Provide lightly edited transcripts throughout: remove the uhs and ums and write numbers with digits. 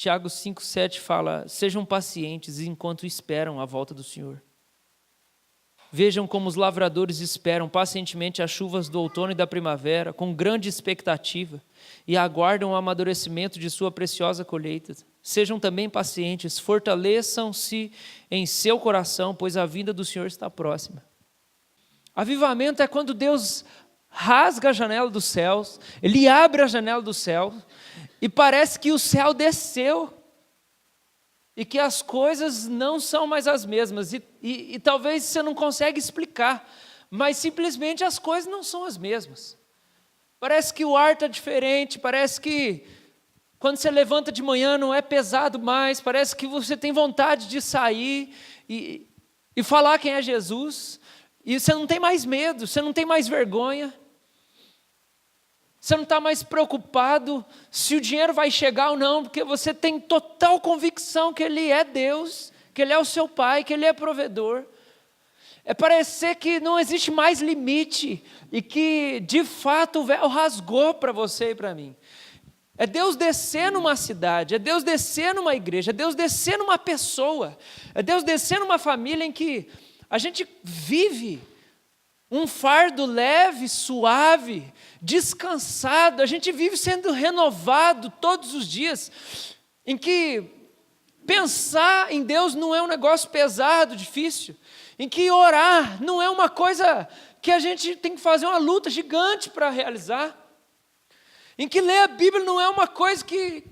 Tiago 5,7 fala: sejam pacientes enquanto esperam a volta do Senhor. Vejam como os lavradores esperam pacientemente as chuvas do outono e da primavera, com grande expectativa, e aguardam o amadurecimento de sua preciosa colheita. Sejam também pacientes, fortaleçam-se em seu coração, pois a vinda do Senhor está próxima. Avivamento é quando Deus rasga a janela dos céus, Ele abre a janela do céu, e parece que o céu desceu, e que as coisas não são mais as mesmas, e talvez você não consiga explicar, mas simplesmente as coisas não são as mesmas. Parece que o ar está diferente, parece que quando você levanta de manhã não é pesado mais, parece que você tem vontade de sair e falar quem é Jesus, e você não tem mais medo, você não tem mais vergonha, você não está mais preocupado se o dinheiro vai chegar ou não, porque você tem total convicção que Ele é Deus, que Ele é o seu Pai, que Ele é provedor. É parecer que não existe mais limite e que, de fato, o véu rasgou para você e para mim. É Deus descer numa cidade, é Deus descer numa igreja, é Deus descer numa pessoa, é Deus descer numa família em que a gente vive um fardo leve, suave, descansado, a gente vive sendo renovado todos os dias, em que pensar em Deus não é um negócio pesado, difícil, em que orar não é uma coisa que a gente tem que fazer uma luta gigante para realizar, em que ler a Bíblia não é uma coisa que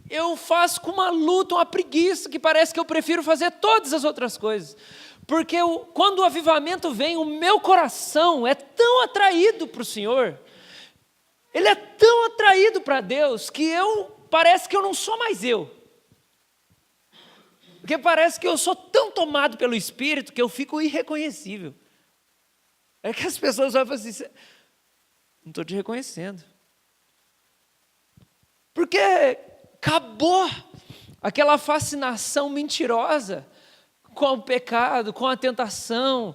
eu faço com uma luta, uma preguiça, que parece que eu prefiro fazer todas as outras coisas. Porque quando o avivamento vem, o meu coração é tão atraído para o Senhor, ele é tão atraído para Deus, que parece que eu não sou mais eu. Porque parece que eu sou tão tomado pelo Espírito que eu fico irreconhecível. É que as pessoas vão falar assim: não estou te reconhecendo. Porque acabou aquela fascinação mentirosa com o pecado, com a tentação,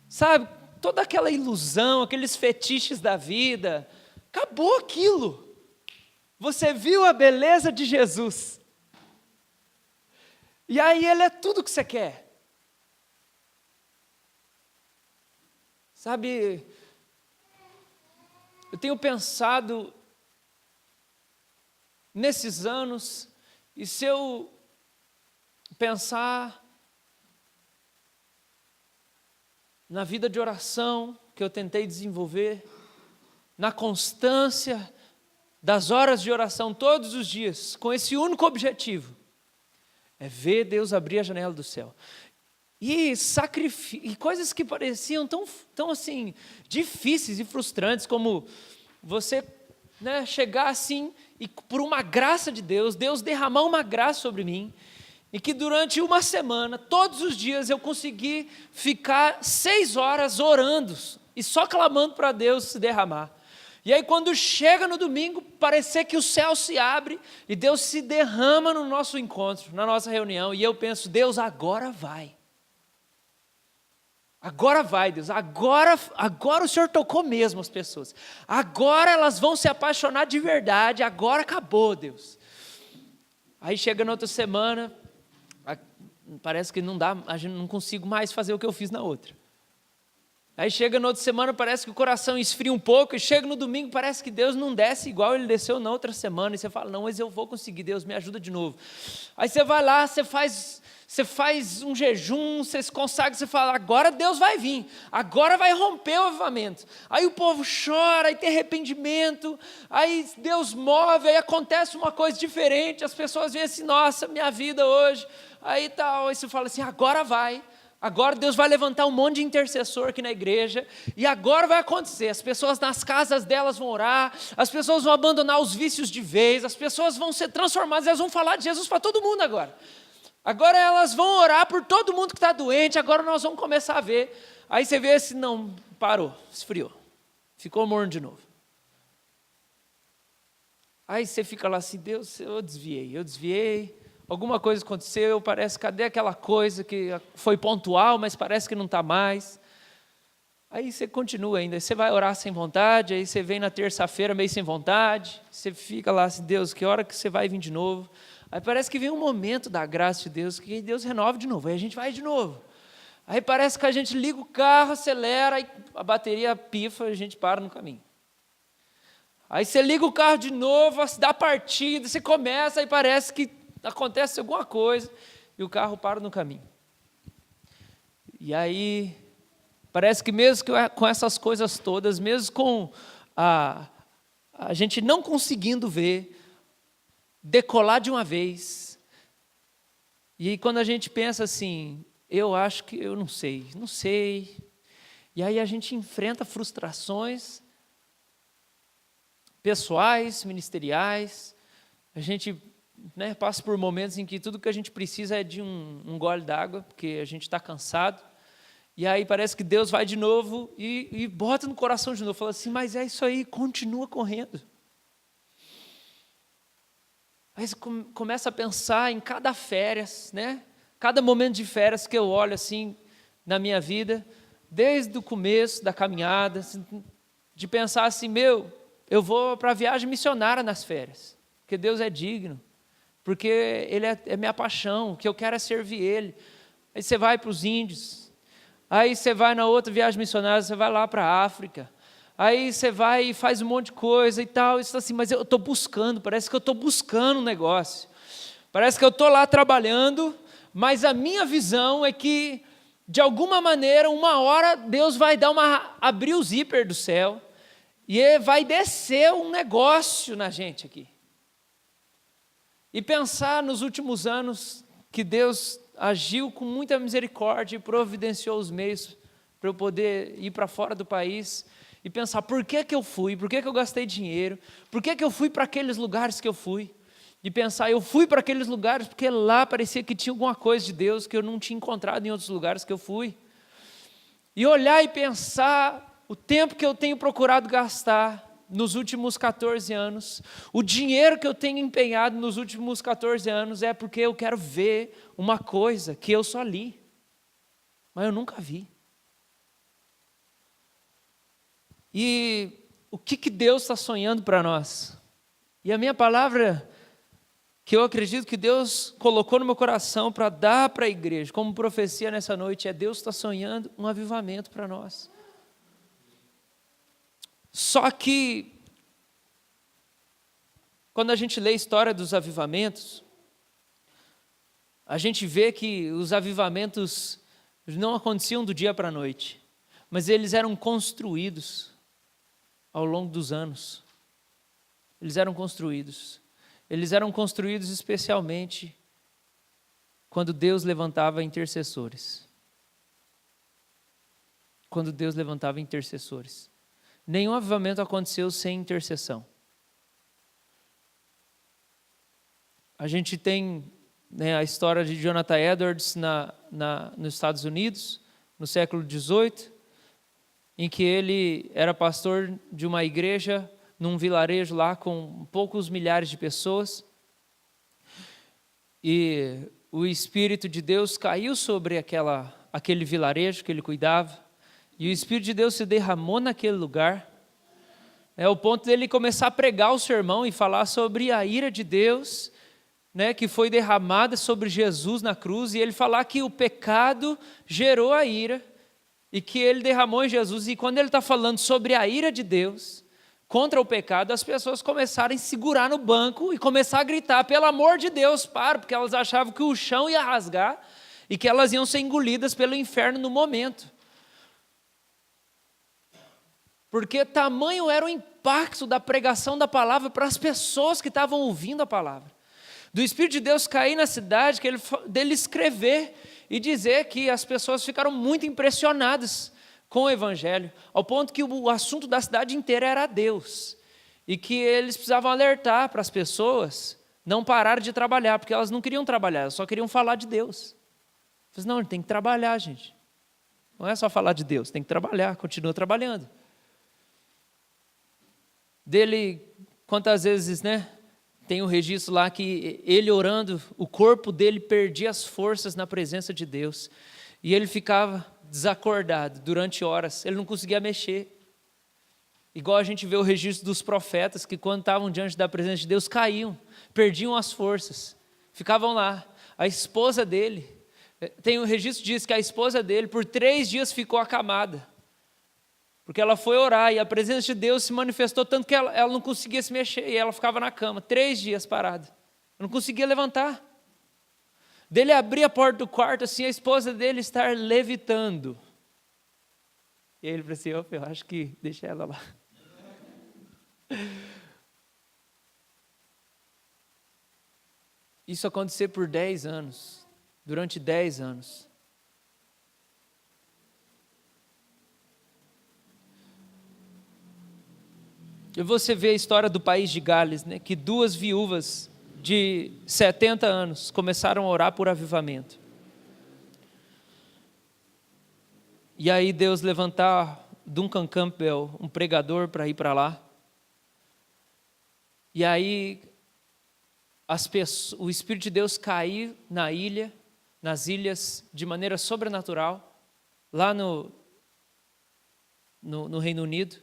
sabe? Toda aquela ilusão, aqueles fetiches da vida, acabou aquilo. Você viu a beleza de Jesus, e aí Ele é tudo que você quer. Sabe, eu tenho pensado nesses anos, e se eu pensar na vida de oração que eu tentei desenvolver, na constância das horas de oração todos os dias, com esse único objetivo, é ver Deus abrir a janela do céu. E coisas que pareciam tão assim, difíceis e frustrantes, como você, chegar assim, e por uma graça de Deus, Deus derramar uma graça sobre mim, e que durante uma semana, todos os dias, eu consegui ficar 6 horas orando, e só clamando para Deus se derramar. E aí quando chega no domingo, parecer que o céu se abre, e Deus se derrama no nosso encontro, na nossa reunião, e eu penso: Deus, agora vai. Agora vai, Deus, agora o Senhor tocou mesmo as pessoas, agora elas vão se apaixonar de verdade, agora acabou, Deus. Aí chega na outra semana, parece que não dá, a gente não consigo mais fazer o que eu fiz na outra. Aí chega na outra semana, parece que o coração esfria um pouco, e chega no domingo, parece que Deus não desce igual Ele desceu na outra semana, e você fala: não, mas eu vou conseguir, Deus me ajuda de novo. Aí você vai lá, você faz um jejum, você se consagra, você fala: agora Deus vai vir, agora vai romper o avivamento. Aí o povo chora, aí tem arrependimento, aí Deus move, aí acontece uma coisa diferente, as pessoas veem assim: nossa, minha vida hoje, aí tal, aí você fala assim: agora vai. Agora Deus vai levantar um monte de intercessor aqui na igreja, e agora vai acontecer, as pessoas nas casas delas vão orar, as pessoas vão abandonar os vícios de vez, as pessoas vão ser transformadas, elas vão falar de Jesus para todo mundo agora. Agora elas vão orar por todo mundo que está doente, agora nós vamos começar a ver. Aí você vê assim: não, parou, esfriou, ficou morno de novo. Aí você fica lá assim: Deus, eu desviei, alguma coisa aconteceu, parece, cadê aquela coisa que foi pontual, mas parece que não está mais. Aí você continua ainda, você vai orar sem vontade, aí você vem na terça-feira meio sem vontade, você fica lá assim, Deus, que hora que você vai vir de novo? Aí parece que vem um momento da graça de Deus, que Deus renova de novo, aí a gente vai de novo. Aí parece que a gente liga o carro, acelera, aí a bateria pifa, a gente para no caminho. Aí você liga o carro de novo, dá partida, você começa, aí parece que acontece alguma coisa, e o carro para no caminho. E aí, parece que mesmo com essas coisas todas, mesmo com a gente não conseguindo ver, decolar de uma vez, e aí quando a gente pensa assim, eu acho que eu não sei, e aí a gente enfrenta frustrações pessoais, ministeriais, a gente passa por momentos em que tudo que a gente precisa é de um gole d'água, porque a gente está cansado, e aí parece que Deus vai de novo e bota no coração de novo, fala assim, mas é isso aí, continua correndo. Aí você começa a pensar em cada férias, cada momento de férias que eu olho assim na minha vida, desde o começo da caminhada, de pensar assim, eu vou para a viagem missionária nas férias, porque Deus é digno, porque Ele é minha paixão, o que eu quero é servir Ele. Aí você vai para os índios, aí você vai na outra viagem missionária, você vai lá para a África, aí você vai e faz um monte de coisa e tal, isso assim, mas eu estou buscando, parece que eu estou buscando um negócio, parece que eu estou lá trabalhando, mas a minha visão é que, de alguma maneira, uma hora Deus vai abrir o zíper do céu, e vai descer um negócio na gente aqui. E pensar nos últimos anos que Deus agiu com muita misericórdia e providenciou os meios para eu poder ir para fora do país e pensar, por que eu fui? Por que eu gastei dinheiro? Por que eu fui para aqueles lugares que eu fui? E pensar, eu fui para aqueles lugares porque lá parecia que tinha alguma coisa de Deus que eu não tinha encontrado em outros lugares que eu fui. E olhar e pensar o tempo que eu tenho procurado gastar nos últimos 14 anos, o dinheiro que eu tenho empenhado nos últimos 14 anos é porque eu quero ver uma coisa que eu só li, mas eu nunca vi. E o que Deus está sonhando para nós? E a minha palavra, que eu acredito que Deus colocou no meu coração para dar para a igreja, como profecia nessa noite, é Deus está sonhando um avivamento para nós. Só que, quando a gente lê a história dos avivamentos, a gente vê que os avivamentos não aconteciam do dia para a noite, mas eles eram construídos ao longo dos anos. Eles eram construídos especialmente quando Deus levantava intercessores. Quando Deus levantava intercessores. Nenhum avivamento aconteceu sem intercessão. A gente tem a história de Jonathan Edwards nos Estados Unidos, no século XVIII, em que ele era pastor de uma igreja num vilarejo lá com poucos milhares de pessoas. E o Espírito de Deus caiu sobre aquele vilarejo que ele cuidava. E o Espírito de Deus se derramou naquele lugar, ao ponto dele começar a pregar o sermão e falar sobre a ira de Deus, que foi derramada sobre Jesus na cruz, e ele falar que o pecado gerou a ira, e que ele derramou em Jesus, e quando ele está falando sobre a ira de Deus, contra o pecado, as pessoas começaram a segurar no banco, e começar a gritar, pelo amor de Deus, porque elas achavam que o chão ia rasgar, e que elas iam ser engolidas pelo inferno no momento. Porque tamanho era o impacto da pregação da palavra para as pessoas que estavam ouvindo a palavra. Do Espírito de Deus cair na cidade, dele escrever e dizer que as pessoas ficaram muito impressionadas com o Evangelho, ao ponto que o assunto da cidade inteira era Deus. E que eles precisavam alertar para as pessoas não pararem de trabalhar, porque elas não queriam trabalhar, elas só queriam falar de Deus. Eu falei, não, tem que trabalhar, gente. Não é só falar de Deus, tem que trabalhar, continua trabalhando. Dele, quantas vezes, tem um registro lá que ele orando, o corpo dele perdia as forças na presença de Deus. E ele ficava desacordado durante horas, ele não conseguia mexer. Igual a gente vê o registro dos profetas, que quando estavam diante da presença de Deus, caíam, perdiam as forças, ficavam lá. A esposa dele, tem um registro que diz que a esposa dele, por 3 dias ficou acamada, porque ela foi orar, e a presença de Deus se manifestou tanto que ela não conseguia se mexer, e ela ficava na cama, 3 dias parada, não conseguia levantar. Dele abrir a porta do quarto, assim, a esposa dele estar levitando. E aí ele falou assim, eu acho que deixa ela lá. Isso aconteceu por 10 anos, durante 10 anos. E você vê a história do país de Gales, né, que 2 viúvas de 70 anos começaram a orar por avivamento. E aí Deus levantar Duncan Campbell, um pregador, para ir para lá. E aí o Espírito de Deus cair na ilha, nas ilhas, de maneira sobrenatural, lá no Reino Unido,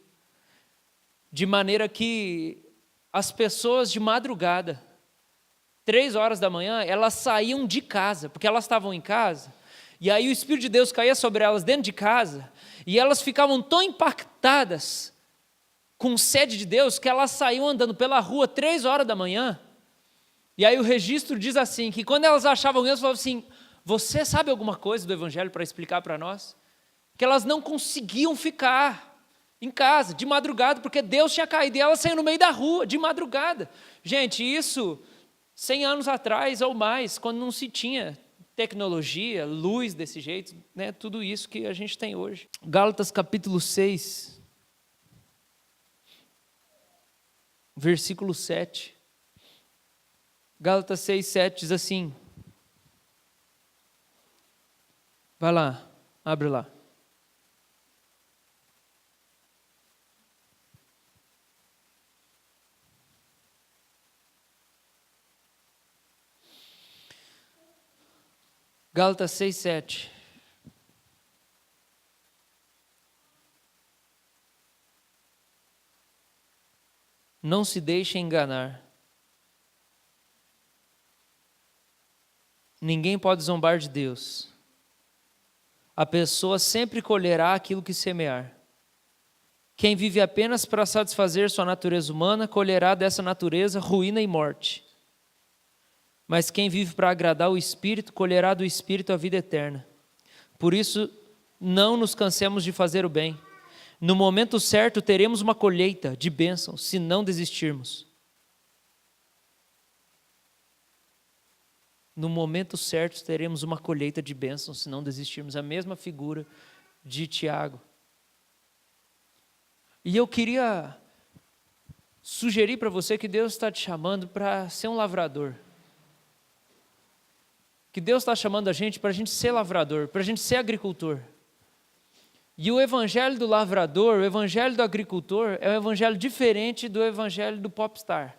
de maneira que as pessoas de madrugada, 3 horas da manhã, elas saíam de casa, porque elas estavam em casa, e aí o Espírito de Deus caía sobre elas dentro de casa, e elas ficavam tão impactadas com sede de Deus, que elas saíam andando pela rua 3 horas da manhã, e aí o registro diz assim, que quando elas achavam Deus, falavam assim, você sabe alguma coisa do Evangelho para explicar para nós? Que elas não conseguiam ficar em casa, de madrugada, porque Deus tinha caído, e elas saíam no meio da rua, de madrugada. Gente, isso 100 anos atrás ou mais, quando não se tinha tecnologia, luz desse jeito, né, tudo isso que a gente tem hoje. Gálatas capítulo 6, versículo 7. Gálatas 6, 7 diz assim, vai lá, abre lá. Gálatas 6, 7. Não se deixe enganar. Ninguém pode zombar de Deus. A pessoa sempre colherá aquilo que semear. Quem vive apenas para satisfazer sua natureza humana, colherá dessa natureza ruína e morte. Mas quem vive para agradar o Espírito, colherá do Espírito a vida eterna. Por isso, não nos cansemos de fazer o bem. No momento certo, teremos uma colheita de bênçãos, se não desistirmos. No momento certo, teremos uma colheita de bênçãos, se não desistirmos. A mesma figura de Tiago. E eu queria sugerir para você que Deus está te chamando para ser um lavrador. Que Deus está chamando a gente para a gente ser lavrador, para a gente ser agricultor. E o evangelho do lavrador, o evangelho do agricultor, é um evangelho diferente do evangelho do popstar.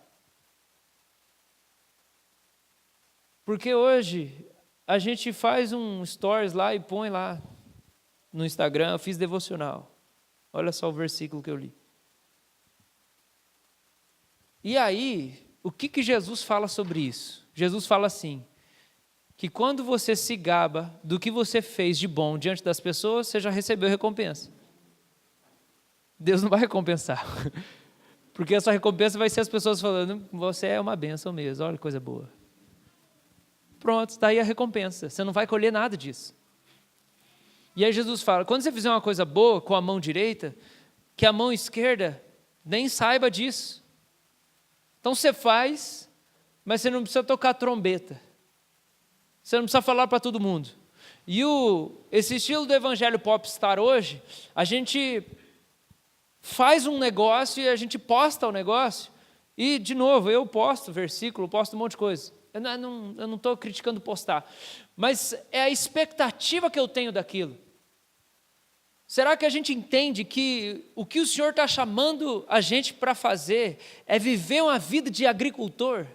Porque hoje a gente faz um stories lá e põe lá no Instagram, eu fiz devocional. Olha só o versículo que eu li. E aí, o que Jesus fala sobre isso? Jesus fala assim, que quando você se gaba do que você fez de bom diante das pessoas, você já recebeu recompensa. Deus não vai recompensar. Porque a sua recompensa vai ser as pessoas falando, você é uma bênção mesmo, olha que coisa boa. Pronto, está aí a recompensa. Você não vai colher nada disso. E aí Jesus fala, quando você fizer uma coisa boa com a mão direita, que a mão esquerda nem saiba disso. Então você faz, mas você não precisa tocar trombeta. Você não precisa falar para todo mundo. E esse estilo do evangelho popstar hoje, a gente faz um negócio e a gente posta o negócio. E, de novo, eu posto versículo, posto um monte de coisa. Eu não estou criticando postar. Mas é a expectativa que eu tenho daquilo. Será que a gente entende que o que o Senhor está chamando a gente para fazer é viver uma vida de agricultor?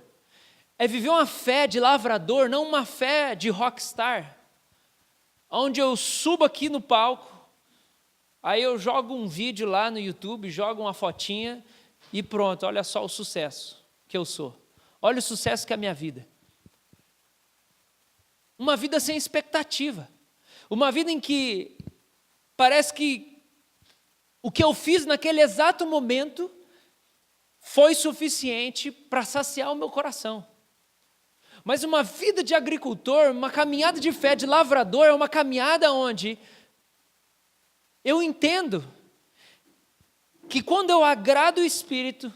É viver uma fé de lavrador, não uma fé de rockstar. onde eu subo aqui no palco, aí eu jogo um vídeo lá no YouTube, jogo uma fotinha e pronto, olha só o sucesso que eu sou. Olha o sucesso que é a minha vida. Uma vida sem expectativa. Uma vida em que parece que o que eu fiz naquele exato momento foi suficiente para saciar o meu coração. Mas uma vida de agricultor, uma caminhada de fé de lavrador, é uma caminhada onde eu entendo que quando eu agrado o Espírito,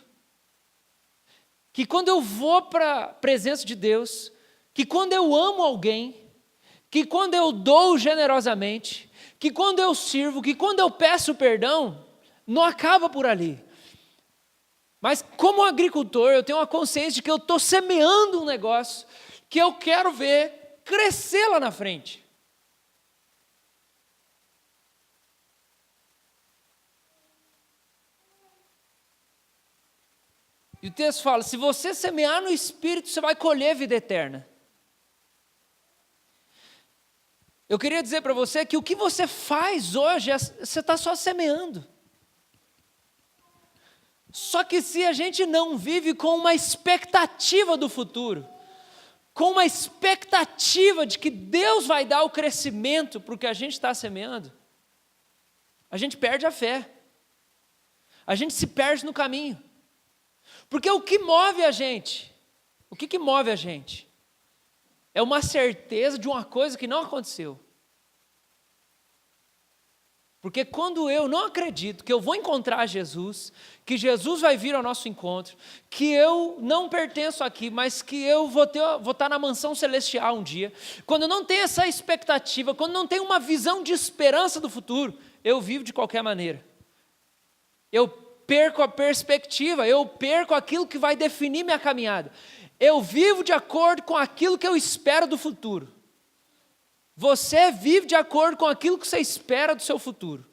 que quando eu vou para a presença de Deus, que quando eu amo alguém, que quando eu dou generosamente, que quando eu sirvo, que quando eu peço perdão, não acaba por ali. Mas como agricultor, eu tenho uma consciência de que eu estou semeando um negócio que eu quero ver crescer lá na frente. E o texto fala, se você semear no Espírito, você vai colher vida eterna. Eu queria dizer para você que o que você faz hoje, você está só semeando. Só que se a gente não vive com uma expectativa do futuro, com uma expectativa de que Deus vai dar o crescimento para o que a gente está semeando, a gente perde a fé. A gente se perde no caminho. Porque o que move a gente? O que move a gente? É uma certeza de uma coisa que não aconteceu. Porque quando eu não acredito que eu vou encontrar Jesus, que Jesus vai vir ao nosso encontro, que eu não pertenço aqui, mas que eu vou estar na mansão celestial um dia, quando eu não tenho essa expectativa, quando não tenho uma visão de esperança do futuro, eu vivo de qualquer maneira. Eu perco a perspectiva, eu perco aquilo que vai definir minha caminhada. Eu vivo de acordo com aquilo que eu espero do futuro. Você vive de acordo com aquilo que você espera do seu futuro.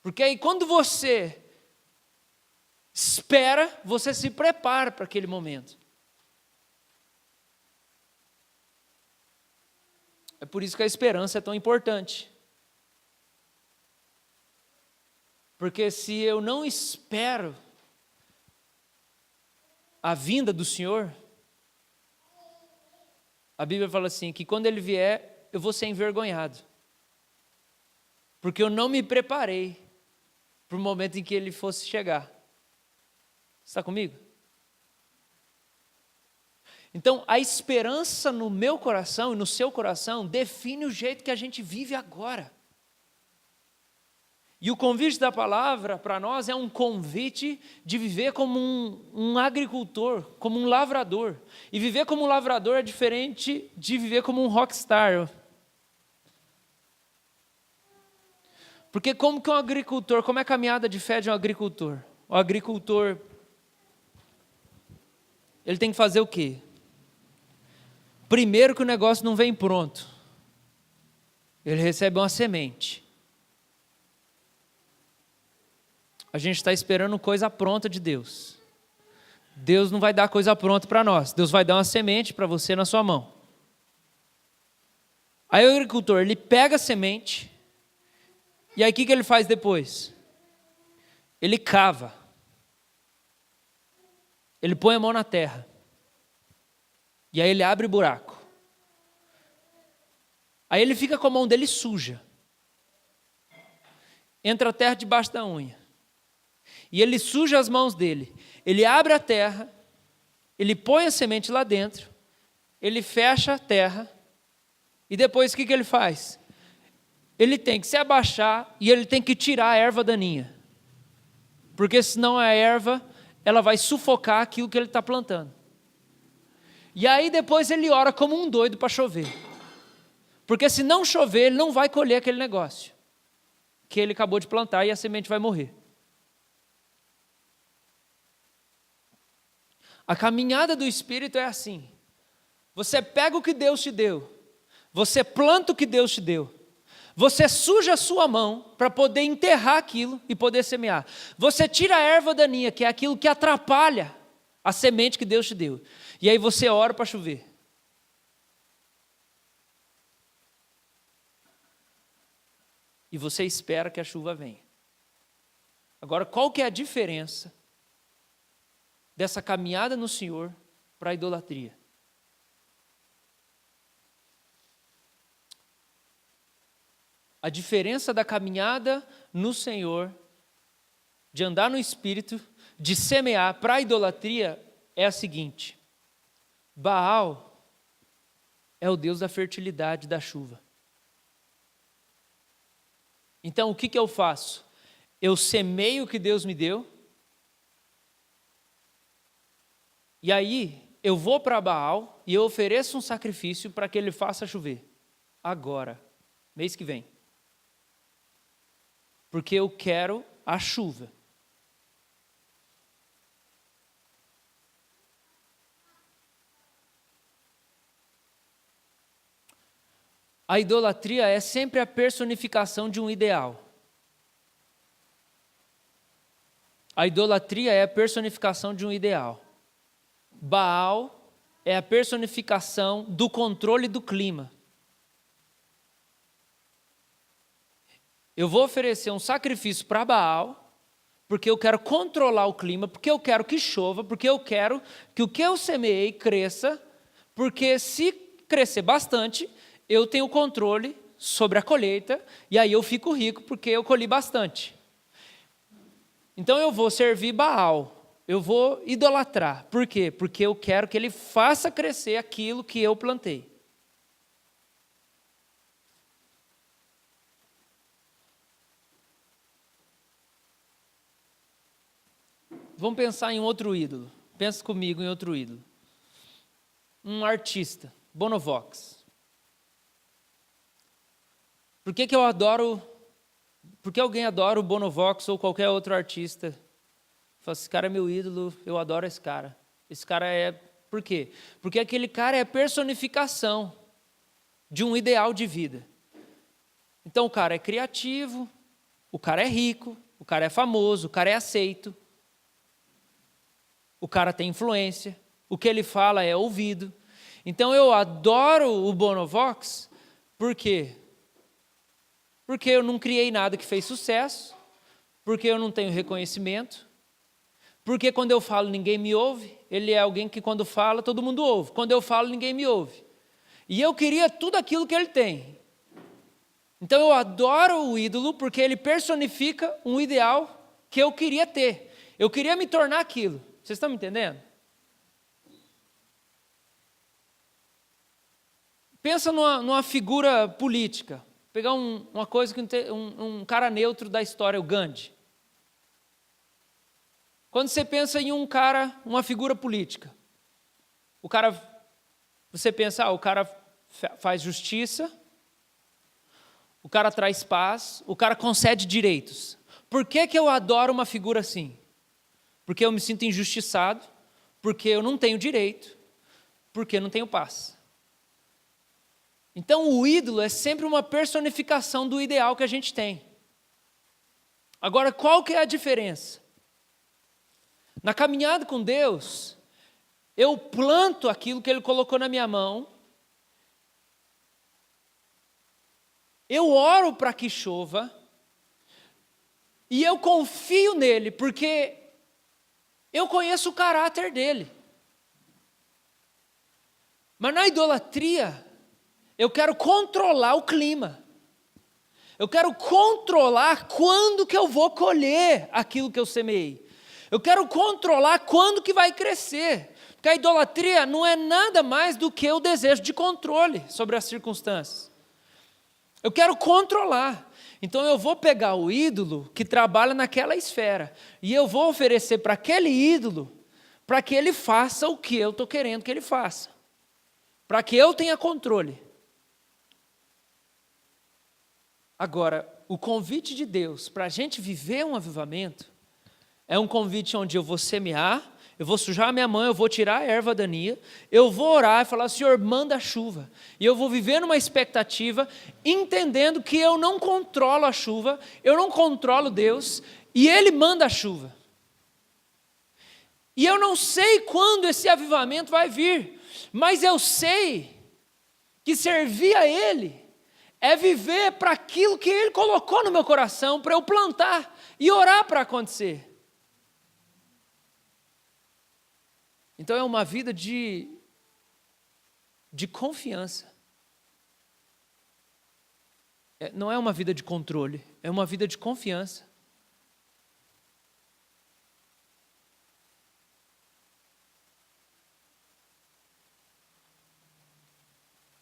Porque aí quando você espera, você se prepara para aquele momento. É por isso que a esperança é tão importante. Porque se eu não espero a vinda do Senhor, a Bíblia fala assim, que quando Ele vier, eu vou ser envergonhado. Porque eu não me preparei para o momento em que Ele fosse chegar. Está comigo? Então, a esperança no meu coração e no seu coração define o jeito que a gente vive agora. E o convite da palavra para nós é um convite de viver como um agricultor, como um lavrador. E viver como um lavrador é diferente de viver como um rockstar. Porque como que um agricultor, como é a caminhada de fé de um agricultor? O agricultor, ele tem que fazer o quê? Primeiro que o negócio não vem pronto. Ele recebe uma semente. A gente está esperando coisa pronta de Deus. Deus não vai dar coisa pronta para nós. Deus vai dar uma semente para você na sua mão. Aí o agricultor, ele pega a semente, e aí o que ele faz depois? Ele cava. Ele põe a mão na terra. E aí ele abre o buraco. Aí ele fica com a mão dele suja. Entra a terra debaixo da unha. E ele suja as mãos dele. Ele abre a terra, ele põe a semente lá dentro, ele fecha a terra, e depois o que ele faz? Ele tem que se abaixar e ele tem que tirar a erva daninha. Porque senão a erva, ela vai sufocar aquilo que ele está plantando. E aí depois ele ora como um doido para chover. Porque se não chover, ele não vai colher aquele negócio que ele acabou de plantar e a semente vai morrer. A caminhada do Espírito é assim. Você pega o que Deus te deu. Você planta o que Deus te deu. Você suja a sua mão para poder enterrar aquilo e poder semear. Você tira a erva daninha, que é aquilo que atrapalha a semente que Deus te deu. E aí você ora para chover. e você espera que a chuva venha. Agora, qual que é a diferença dessa caminhada no Senhor para a idolatria? A diferença da caminhada no Senhor, de andar no Espírito, de semear para a idolatria é a seguinte: Baal é o Deus da fertilidade, da chuva. Então o que eu faço? Eu semeio o que Deus me deu, e aí eu vou para Baal e eu ofereço um sacrifício para que ele faça chover. Agora, mês que vem. Porque eu quero a chuva. A idolatria é sempre a personificação de um ideal. A idolatria é a personificação de um ideal. Baal é a personificação do controle do clima. Eu vou oferecer um sacrifício para Baal, porque eu quero controlar o clima, porque eu quero que chova, porque eu quero que o que eu semeei cresça, porque se crescer bastante, eu tenho controle sobre a colheita, e aí eu fico rico porque eu colhi bastante. Então eu vou servir Baal, eu vou idolatrar. Por quê? Porque eu quero que ele faça crescer aquilo que eu plantei. Vamos pensar em outro ídolo. Pensa comigo em outro ídolo. Um artista, Bonovox. Por que eu adoro... Por que alguém adora o Bonovox ou qualquer outro artista? Fala, esse cara é meu ídolo, eu adoro esse cara. Esse cara é... Por quê? Porque aquele cara é a personificação de um ideal de vida. Então o cara é criativo, o cara é rico, o cara é famoso, o cara é aceito. O cara tem influência, o que ele fala é ouvido. Então eu adoro o Bonovox, por quê? Porque eu não criei nada que fez sucesso, porque eu não tenho reconhecimento, porque quando eu falo ninguém me ouve, ele é alguém que quando fala todo mundo ouve, quando eu falo ninguém me ouve. E eu queria tudo aquilo que ele tem. Então eu adoro o ídolo porque ele personifica um ideal que eu queria ter. Eu queria me tornar aquilo. Vocês estão me entendendo? Pensa numa figura política. Pegar uma coisa que um cara neutro da história, o Gandhi. Quando você pensa em um cara, uma figura política, você pensa, o cara faz justiça, o cara traz paz, o cara concede direitos. Por que eu adoro uma figura assim? Porque eu me sinto injustiçado, porque eu não tenho direito, porque eu não tenho paz. Então o ídolo é sempre uma personificação do ideal que a gente tem. Agora, qual que é a diferença? Na caminhada com Deus, eu planto aquilo que Ele colocou na minha mão, eu oro para que chova, e eu confio nele, porque eu conheço o caráter dele. Mas na idolatria, eu quero controlar o clima. Eu quero controlar quando que eu vou colher aquilo que eu semeei. Eu quero controlar quando que vai crescer. Porque a idolatria não é nada mais do que o desejo de controle sobre as circunstâncias. Eu quero controlar. Então eu vou pegar o ídolo que trabalha naquela esfera e eu vou oferecer para aquele ídolo para que ele faça o que eu estou querendo que ele faça. Para que eu tenha controle. Agora, o convite de Deus para a gente viver um avivamento é um convite onde eu vou semear, eu vou sujar a minha mão, eu vou tirar a erva daninha, eu vou orar e falar, Senhor, manda a chuva. E eu vou viver numa expectativa, entendendo que eu não controlo a chuva, eu não controlo Deus, e Ele manda a chuva. E eu não sei quando esse avivamento vai vir, mas eu sei que servir a Ele é viver para aquilo que Ele colocou no meu coração, para eu plantar e orar para acontecer. Então é uma vida de confiança. Não é uma vida de controle, é uma vida de confiança.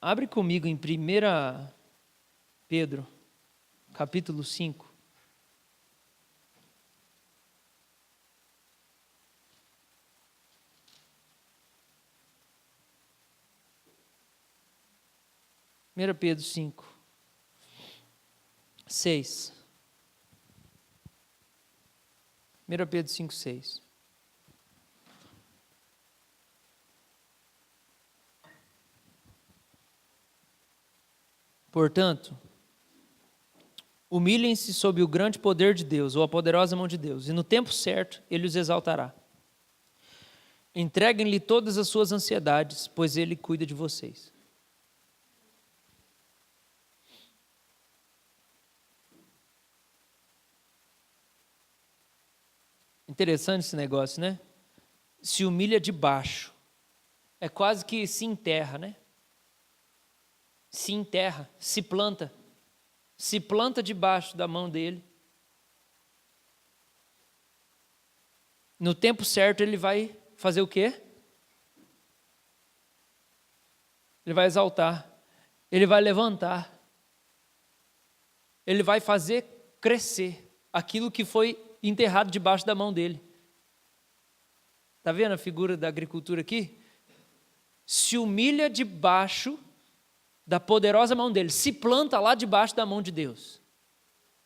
Abre comigo em 1 Pedro, capítulo 5. Pedro 5, 6. 1 Pedro 5, 6. Portanto, humilhem-se sob o grande poder de Deus, ou a poderosa mão de Deus, e no tempo certo Ele os exaltará. Entreguem-lhe todas as suas ansiedades, pois Ele cuida de vocês. Interessante esse negócio, né? Se humilha de baixo. É quase que se enterra, né? Se enterra, se planta. Se planta debaixo da mão dele. No tempo certo ele vai fazer o quê? Ele vai exaltar. Ele vai levantar. Ele vai fazer crescer aquilo que foi enterrado debaixo da mão dele. Está vendo a figura da agricultura aqui? Se humilha debaixo da poderosa mão dele, se planta lá debaixo da mão de Deus.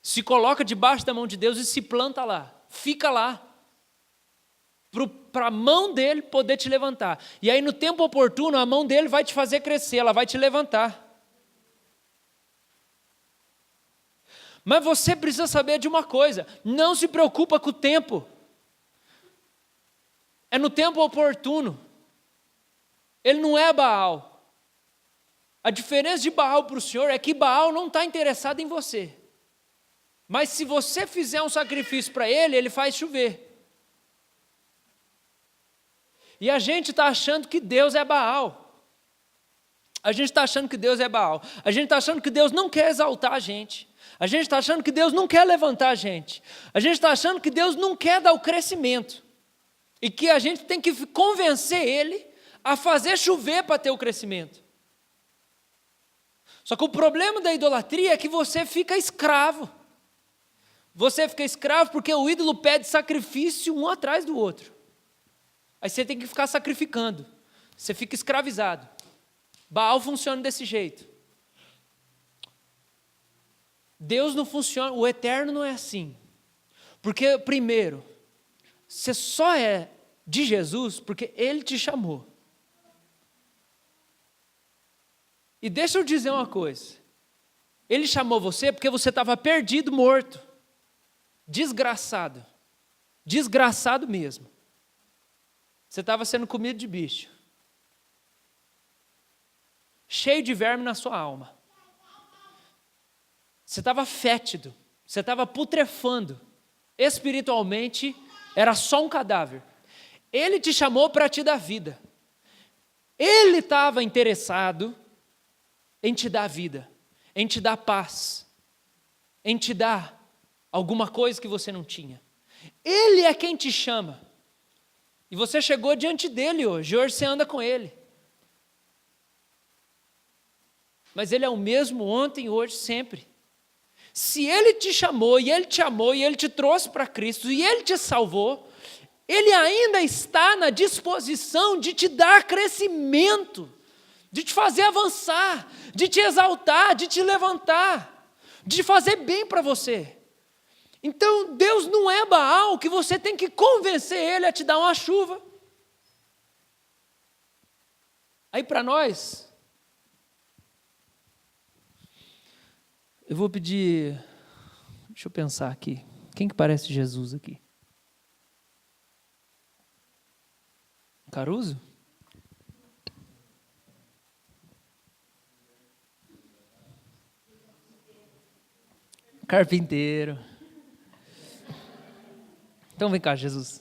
Se coloca debaixo da mão de Deus e se planta lá. Fica lá. Para a mão dele poder te levantar. E aí no tempo oportuno a mão dele vai te fazer crescer, ela vai te levantar. Mas você precisa saber de uma coisa, não se preocupa com o tempo. É no tempo oportuno. Ele não é Baal. A diferença de Baal para o Senhor é que Baal não está interessado em você. Mas se você fizer um sacrifício para ele, ele faz chover. E a gente está achando que Deus é Baal. A gente está achando que Deus é Baal. A gente está achando que Deus não quer exaltar a gente. A gente está achando que Deus não quer levantar a gente. A gente está achando que Deus não quer dar o crescimento. E que a gente tem que convencer Ele a fazer chover para ter o crescimento. Só que o problema da idolatria é que você fica escravo. Você fica escravo porque o ídolo pede sacrifício um atrás do outro. Aí você tem que ficar sacrificando. Você fica escravizado. Baal funciona desse jeito. Deus não funciona, o eterno não é assim. Porque, primeiro, você só é de Jesus porque Ele te chamou. E deixa eu dizer uma coisa. Ele chamou você porque você estava perdido, morto. Desgraçado. Desgraçado mesmo. Você estava sendo comido de bicho. Cheio de verme na sua alma. Você estava fétido, você estava putrefando. Espiritualmente, era só um cadáver. Ele te chamou para te dar vida. Ele estava interessado em te dar vida, em te dar paz, em te dar alguma coisa que você não tinha. Ele é quem te chama. E você chegou diante dele hoje você anda com ele. Mas ele é o mesmo ontem, hoje, sempre. Se Ele te chamou, e Ele te amou, e Ele te trouxe para Cristo, e Ele te salvou, Ele ainda está na disposição de te dar crescimento, de te fazer avançar, de te exaltar, de te levantar, de fazer bem para você. Então, Deus não é Baal que você tem que convencer Ele a te dar uma chuva. Aí para nós... Eu vou pedir, deixa eu pensar aqui, quem que parece Jesus aqui? Caruso? Carpinteiro. Então vem cá, Jesus.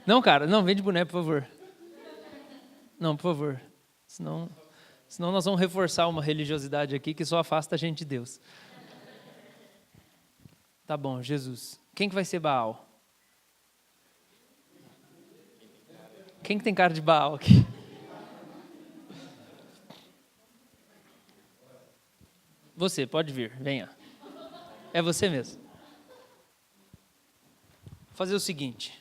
Não, cara, não, vem de boné, por favor. Não, por favor. Senão nós vamos reforçar uma religiosidade aqui que só afasta a gente de Deus. Tá bom, Jesus. Quem que vai ser Baal? Quem que tem cara de Baal aqui? Você, pode vir, venha. É você mesmo. Vou fazer o seguinte.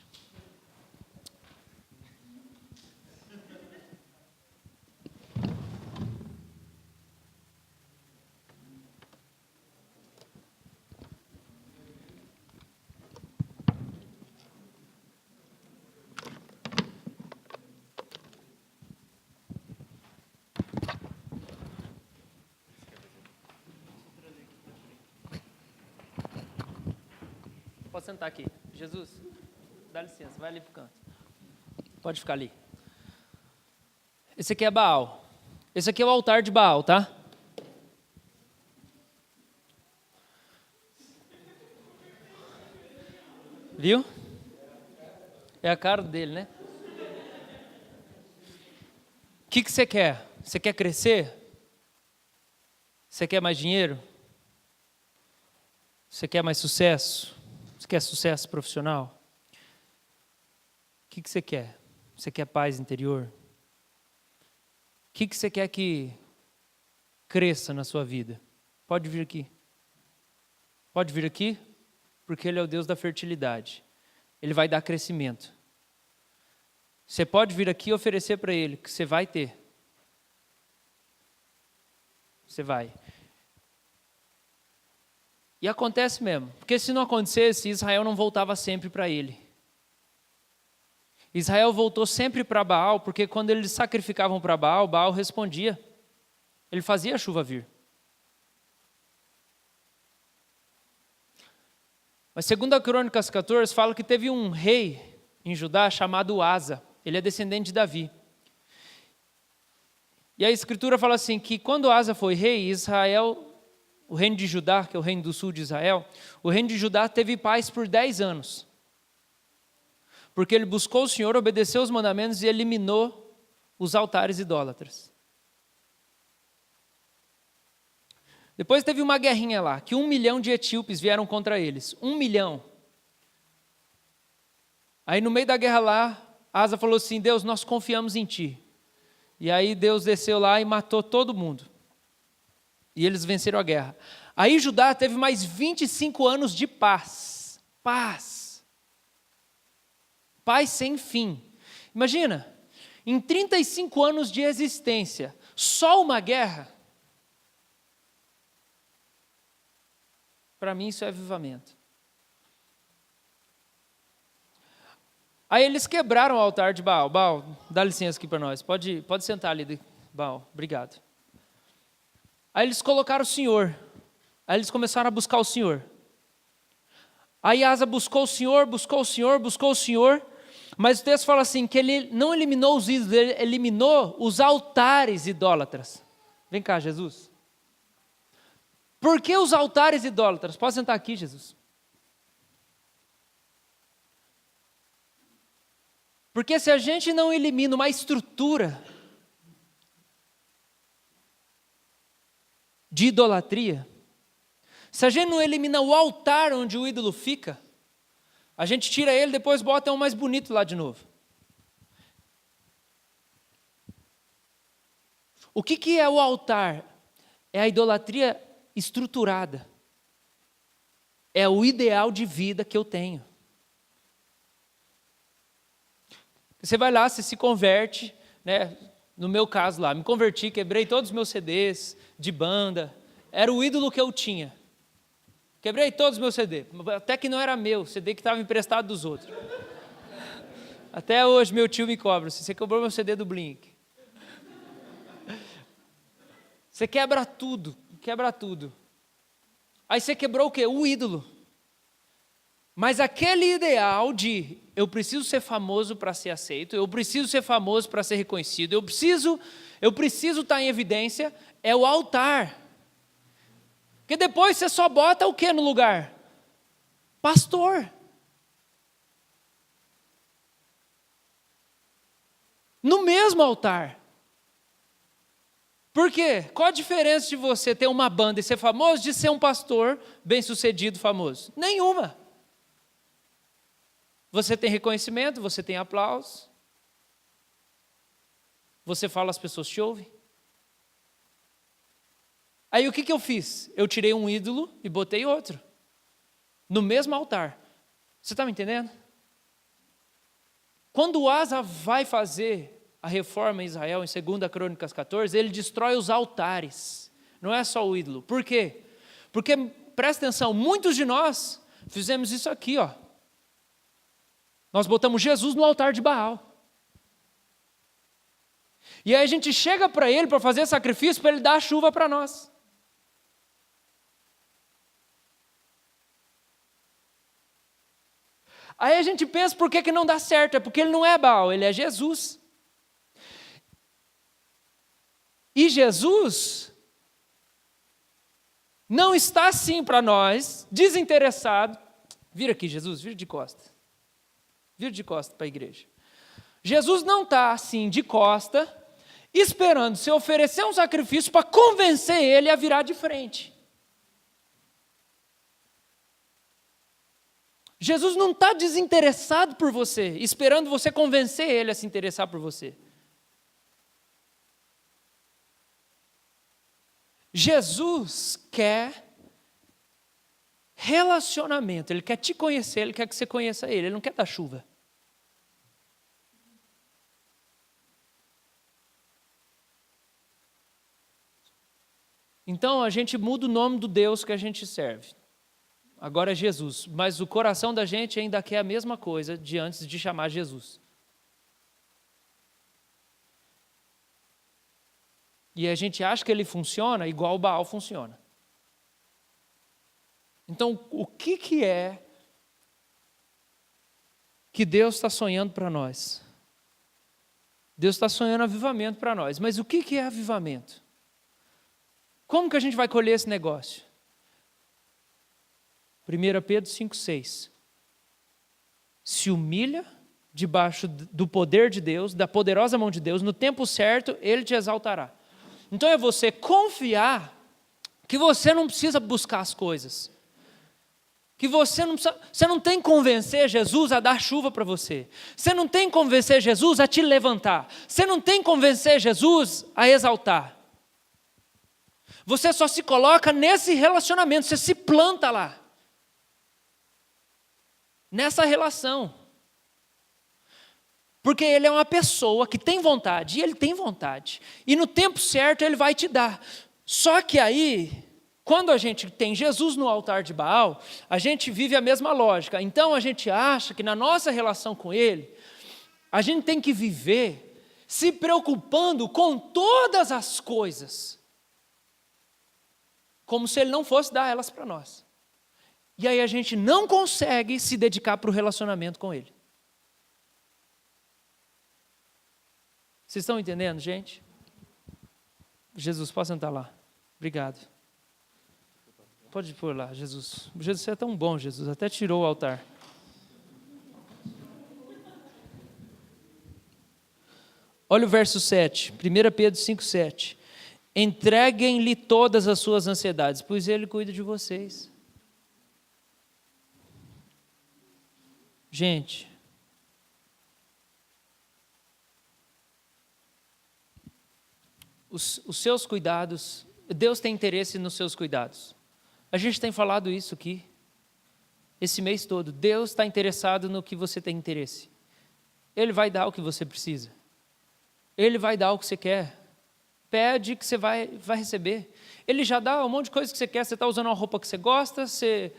Pode sentar aqui. Jesus, dá licença, vai ali pro canto. Pode ficar ali. Esse aqui é Baal. Esse aqui é o altar de Baal, tá? Viu? É a cara dele, né? O que você quer? Você quer crescer? Você quer mais dinheiro? Você quer mais sucesso? Você quer sucesso profissional? O que você quer? Você quer paz interior? O que você quer que cresça na sua vida? Pode vir aqui. Pode vir aqui, porque Ele é o Deus da fertilidade. Ele vai dar crescimento. Você pode vir aqui e oferecer para Ele, que você vai ter. Você vai. E acontece mesmo, porque se não acontecesse, Israel não voltava sempre para Ele. Israel voltou sempre para Baal, porque quando eles sacrificavam para Baal, Baal respondia. Ele fazia a chuva vir. Mas segundo a Crônicas 14, fala que teve um rei em Judá chamado Asa. Ele é descendente de Davi. E a Escritura fala assim, que quando Asa foi rei, Israel, o reino de Judá, que é o reino do sul de Israel, o reino de Judá teve paz por 10 anos. Porque ele buscou o Senhor, obedeceu os mandamentos e eliminou os altares idólatras. Depois teve uma guerrinha lá, que 1 milhão de etíopes vieram contra eles. 1 milhão. Aí no meio da guerra lá, Asa falou assim, Deus, nós confiamos em Ti. E aí Deus desceu lá e matou todo mundo. E eles venceram a guerra. Aí Judá teve mais 25 anos de paz. Paz. Paz sem fim. Imagina, em 35 anos de existência, só uma guerra. Para mim isso é avivamento. Aí eles quebraram o altar de Baal. Baal, dá licença aqui para nós. Pode sentar ali, Baal. Obrigado. Aí eles colocaram o Senhor. Aí eles começaram a buscar o Senhor. Aí Asa buscou o Senhor, buscou o Senhor, buscou o Senhor. Mas o texto fala assim, que ele não eliminou os ídolos, ele eliminou os altares idólatras. Vem cá, Jesus. Por que os altares idólatras? Pode sentar aqui, Jesus. Porque se a gente não elimina uma estrutura de idolatria, se a gente não elimina o altar onde o ídolo fica, a gente tira ele, depois bota um mais bonito lá de novo. O que é o altar? É a idolatria estruturada. É o ideal de vida que eu tenho. Você vai lá, você se converte, né? No meu caso lá, me converti, quebrei todos os meus CDs de banda, era o ídolo que eu tinha. Quebrei todos os meus CDs, até que não era meu, CD que estava emprestado dos outros. Até hoje meu tio me cobra, você quebrou meu CD do Blink. Você quebra tudo, quebra tudo. Aí você quebrou o quê? O ídolo. Mas aquele ideal de eu preciso ser famoso para ser aceito, eu preciso ser famoso para ser reconhecido, eu preciso estar em evidência, é o altar. Porque depois você só bota o que no lugar? Pastor. No mesmo altar. Por quê? Qual a diferença de você ter uma banda e ser famoso de ser um pastor bem-sucedido famoso? Nenhuma. Você tem reconhecimento, você tem aplauso. Você fala, as pessoas te ouvem. Aí o que eu fiz? Eu tirei um ídolo e botei outro. No mesmo altar. Você está me entendendo? Quando o Asa vai fazer a reforma em Israel, em 2 Crônicas 14, ele destrói os altares. Não é só o ídolo. Por quê? Porque, presta atenção, muitos de nós fizemos isso aqui, ó. Nós botamos Jesus no altar de Baal. E aí a gente chega para ele para fazer sacrifício, para ele dar a chuva para nós. Aí a gente pensa, por que não dá certo? É porque ele não é Baal, ele é Jesus. E Jesus não está assim para nós, desinteressado. Vira aqui, Jesus, vira de costa. Vira de costa para a igreja. Jesus não está assim, de costa, esperando você oferecer um sacrifício para convencer ele a virar de frente. Jesus não está desinteressado por você, esperando você convencer ele a se interessar por você. Jesus quer relacionamento, ele quer te conhecer, ele quer que você conheça ele não quer dar chuva. Então a gente muda o nome do Deus que a gente serve. Agora é Jesus, mas o coração da gente ainda quer a mesma coisa de antes de chamar Jesus. E a gente acha que ele funciona igual o Baal funciona. Então, o que é que Deus está sonhando para nós? Deus está sonhando avivamento para nós, mas o que é avivamento? Como que a gente vai colher esse negócio? 1 Pedro 5,6. Se humilha debaixo do poder de Deus, da poderosa mão de Deus, no tempo certo, Ele te exaltará. Então é você confiar que você não precisa buscar as coisas. Que você não tem que convencer Jesus a dar chuva para você. Você não tem que convencer Jesus a te levantar. Você não tem que convencer Jesus a exaltar. Você só se coloca nesse relacionamento, você se planta lá. Nessa relação. Porque ele é uma pessoa que tem vontade, e ele tem vontade. E no tempo certo ele vai te dar. Só que aí, quando a gente tem Jesus no altar de Baal, a gente vive a mesma lógica. Então a gente acha que na nossa relação com ele, a gente tem que viver se preocupando com todas as coisas. Como se ele não fosse dar elas para nós. E aí a gente não consegue se dedicar para o relacionamento com ele. Vocês estão entendendo, gente? Jesus, pode sentar lá. Obrigado. Pode pôr lá, Jesus. Jesus, você é tão bom, Jesus. Até tirou o altar. Olha o verso 7. 1 Pedro 5,7. Entreguem-lhe todas as suas ansiedades, pois ele cuida de vocês. Gente, os seus cuidados, Deus tem interesse nos seus cuidados. A gente tem falado isso aqui, esse mês todo. Deus está interessado no que você tem interesse. Ele vai dar o que você precisa. Ele vai dar o que você quer. Pede que você vai receber. Ele já dá um monte de coisa que você quer. Você está usando uma roupa que você gosta, você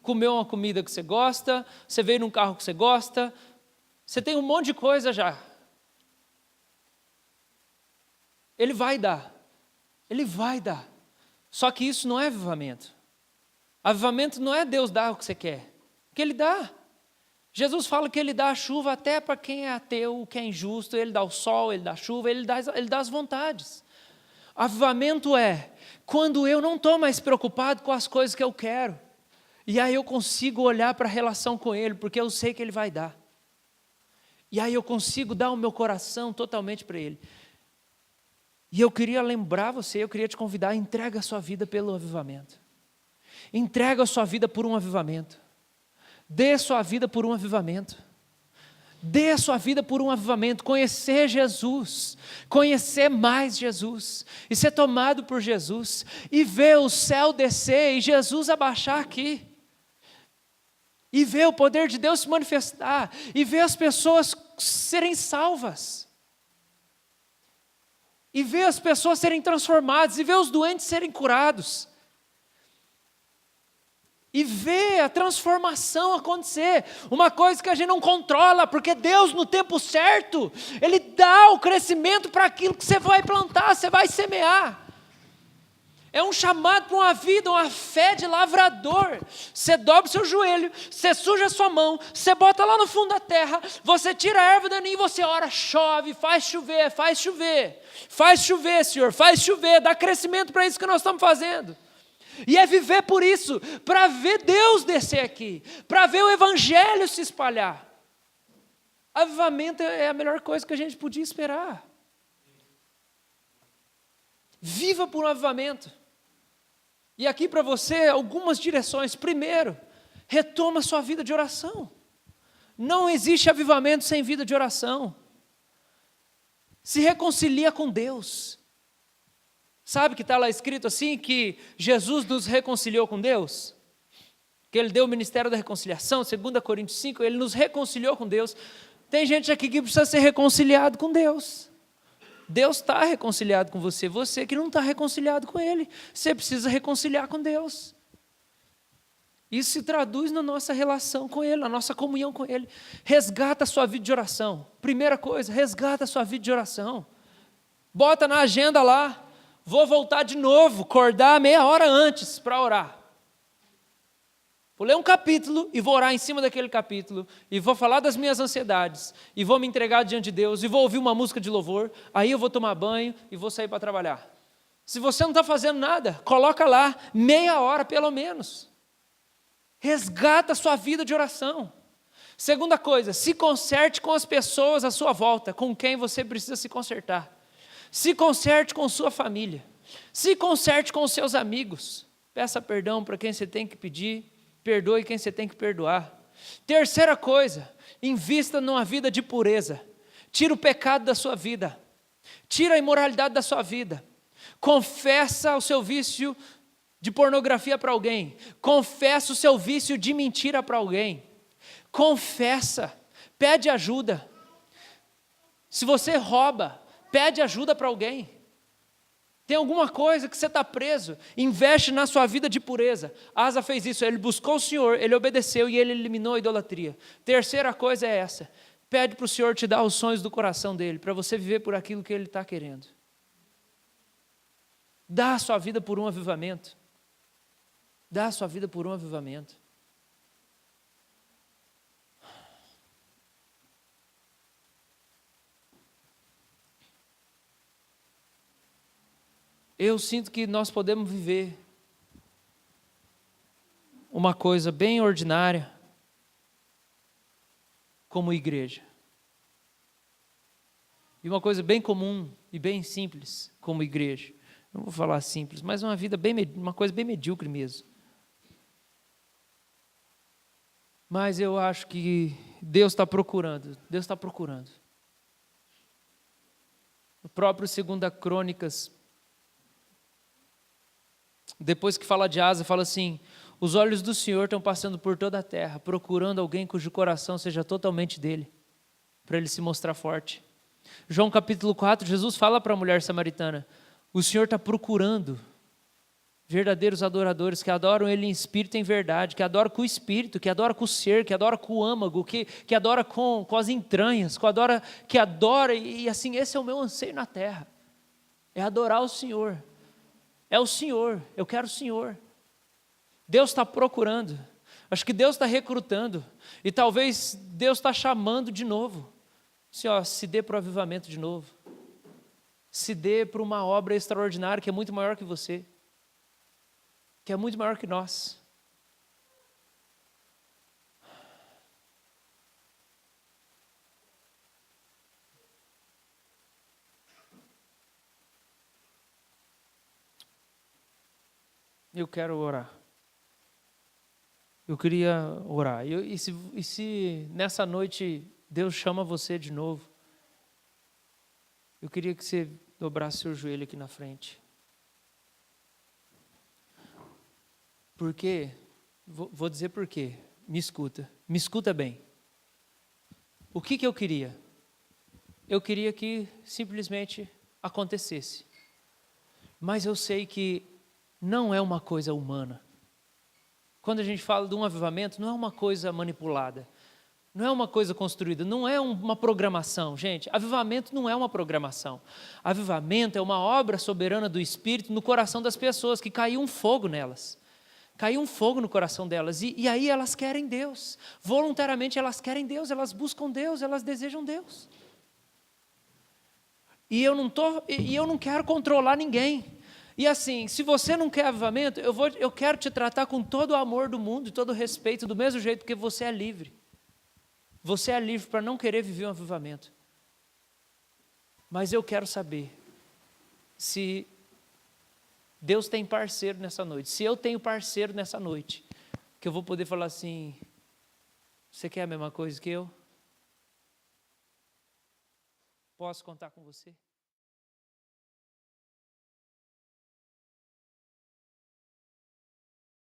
comeu uma comida que você gosta, você veio num carro que você gosta, você tem um monte de coisa já. Ele vai dar. Ele vai dar. Só que isso não é avivamento. Avivamento não é Deus dar o que você quer. que Ele dá. Jesus fala que Ele dá a chuva até para quem é ateu, quem é injusto, Ele dá o sol, Ele dá a chuva, Ele dá as vontades. Avivamento é quando eu não estou mais preocupado com as coisas que eu quero, e aí eu consigo olhar para a relação com Ele, porque eu sei que Ele vai dar. E aí eu consigo dar o meu coração totalmente para Ele. E eu queria lembrar você, eu queria te convidar, entrega a sua vida pelo avivamento. Entrega a sua vida por um avivamento. Dê a sua vida por um avivamento. Dê a sua vida por um avivamento. Conhecer Jesus, conhecer mais Jesus, e ser tomado por Jesus, e ver o céu descer e Jesus abaixar aqui. E ver o poder de Deus se manifestar, e ver as pessoas serem salvas. E ver as pessoas serem transformadas, e ver os doentes serem curados. E ver a transformação acontecer. Uma coisa que a gente não controla, porque Deus no tempo certo, Ele dá o crescimento para aquilo que você vai plantar, você vai semear. É um chamado para uma vida, uma fé de lavrador. Você dobra o seu joelho, você suja a sua mão, você bota lá no fundo da terra, você tira a erva daninha e você ora, chove, faz chover, faz chover. Faz chover, Senhor, faz chover, dá crescimento para isso que nós estamos fazendo. E é viver por isso, para ver Deus descer aqui, para ver o Evangelho se espalhar. Avivamento é a melhor coisa que a gente podia esperar. Viva por um avivamento. E aqui para você, algumas direções. Primeiro, retoma a sua vida de oração. Não existe avivamento sem vida de oração. Se reconcilia com Deus. Sabe que está lá escrito assim, que Jesus nos reconciliou com Deus? Que Ele deu o ministério da reconciliação, 2 Coríntios 5, Ele nos reconciliou com Deus. Tem gente aqui que precisa ser reconciliado com Deus. Deus está reconciliado com você, você que não está reconciliado com Ele, você precisa reconciliar com Deus. Isso se traduz na nossa relação com Ele, na nossa comunhão com Ele. Resgata a sua vida de oração. Primeira coisa, resgata a sua vida de oração. Bota na agenda lá, vou voltar de novo, acordar meia hora antes para orar. Vou ler um capítulo e vou orar em cima daquele capítulo, e vou falar das minhas ansiedades, e vou me entregar diante de Deus, e vou ouvir uma música de louvor, aí eu vou tomar banho e vou sair para trabalhar. Se você não está fazendo nada, coloca lá, meia hora pelo menos. Resgata a sua vida de oração. Segunda coisa, se conserte com as pessoas à sua volta, com quem você precisa se consertar. Se conserte com sua família. Se conserte com os seus amigos. Peça perdão para quem você tem que pedir. Perdoe quem você tem que perdoar. Terceira coisa, invista numa vida de pureza. Tira o pecado da sua vida. Tira a imoralidade da sua vida. Confessa o seu vício de pornografia para alguém. Confessa o seu vício de mentira para alguém. Confessa. Pede ajuda. Se você rouba, pede ajuda para alguém. Tem alguma coisa que você está preso, investe na sua vida de pureza. Asa fez isso, ele buscou o Senhor, ele obedeceu e ele eliminou a idolatria. Terceira coisa é essa, pede para o Senhor te dar os sonhos do coração dele, para você viver por aquilo que ele está querendo. Dá a sua vida por um avivamento. Dá a sua vida por um avivamento. Eu sinto que nós podemos viver uma coisa bem ordinária como igreja. E uma coisa bem comum e bem simples como igreja. Não vou falar simples, mas uma coisa bem medíocre mesmo. Mas eu acho que Deus está procurando. O próprio 2 Crônicas, depois que fala de Asa, fala assim: os olhos do Senhor estão passando por toda a terra, procurando alguém cujo coração seja totalmente dele, para ele se mostrar forte. João capítulo 4, Jesus fala para a mulher samaritana: o Senhor está procurando verdadeiros adoradores, que adoram Ele em espírito e em verdade, que adoram com o espírito, que adoram com o ser, que adoram com o âmago, que adoram com as entranhas, que adora, e assim, esse é o meu anseio na terra, é adorar o Senhor. É o Senhor, eu quero o Senhor. Deus está procurando. Acho que Deus está recrutando. E talvez Deus está chamando de novo. Assim, ó, se dê para o avivamento de novo. Se dê para uma obra extraordinária que é muito maior que você. Que é muito maior que nós. Eu quero orar. Eu queria orar. E se nessa noite Deus chama você de novo, eu queria que você dobrasse seu joelho aqui na frente. Por quê? Vou dizer por quê. Me escuta bem. O que eu queria? Eu queria que simplesmente acontecesse. Mas eu sei que não é uma coisa humana. Quando a gente fala de um avivamento, não é uma coisa manipulada, não é uma coisa construída, não é uma programação. Gente, avivamento não é uma programação. Avivamento é uma obra soberana do Espírito no coração das pessoas, que caiu um fogo nelas. Caiu um fogo no coração delas, e aí elas querem Deus. Voluntariamente elas querem Deus, elas buscam Deus, elas desejam Deus. E eu não quero controlar ninguém. E assim, se você não quer avivamento, eu quero te tratar com todo o amor do mundo e todo o respeito, do mesmo jeito, porque você é livre. Você é livre para não querer viver um avivamento. Mas eu quero saber se Deus tem parceiro nessa noite. Se eu tenho parceiro nessa noite, que eu vou poder falar assim: você quer a mesma coisa que eu? Posso contar com você?